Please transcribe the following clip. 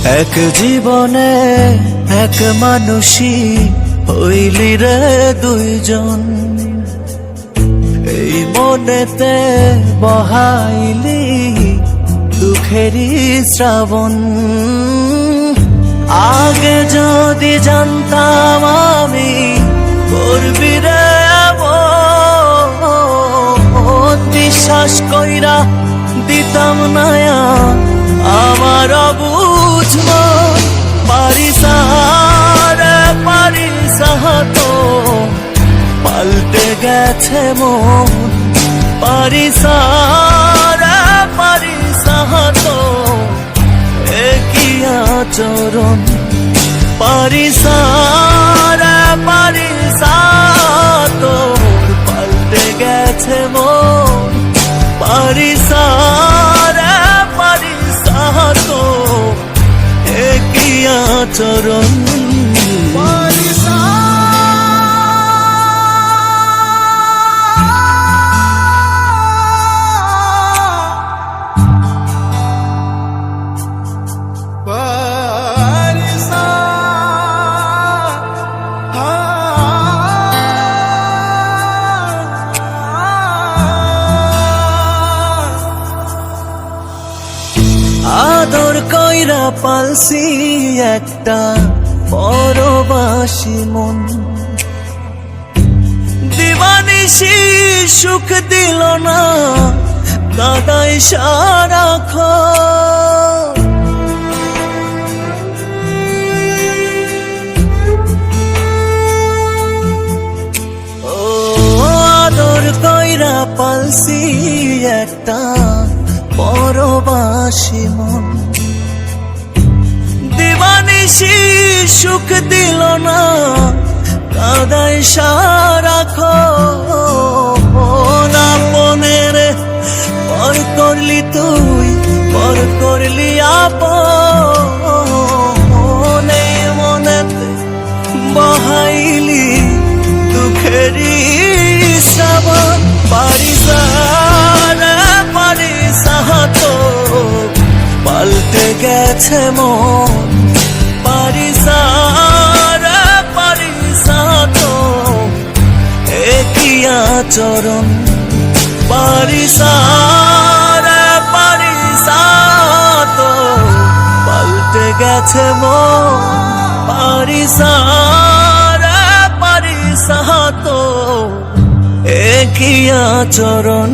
এক জীবনে এক মানুষই হইলি রে দুইজন, এই মনেতে বহাইলি দুঃখেরই শ্রাবণ। আগে যদি জানতাম আমি করবি রে এমন, বিশ্বাস কইরা দিতাম না আমার অবুঝ মন। পারিস রে পারিস তো পাল্টে গেছে মন, পারিস রে পারিস তো একই আচরণ। পারিস রে পারিস তো পাল্টে গেছে মন, পারিস রে পারিস তো একই আচরণ। আদর কইরা পালছি একটা পরবাসী মন, দিবানিশি সুখ দিল না কাদাই সারাক্ষণ। ও আদর কইরা পালছি একটা পরবাসী মন, দিবানিশি সুখ দিল না কাদাই সারাক্ষণ। আপনের পর করলি তুই, পর করলি আপন, এই মনেতে বহাইলি দুঃখেরই শ্রাবণ। পারিস রে পারিস তো পাল্টে গেছে মন, পারিস রে পারিস তো একই আচরণ। পারিস রে পারিস তো পাল্টে গেছে মন, পারিস রে পারিস তো একই আচরণ।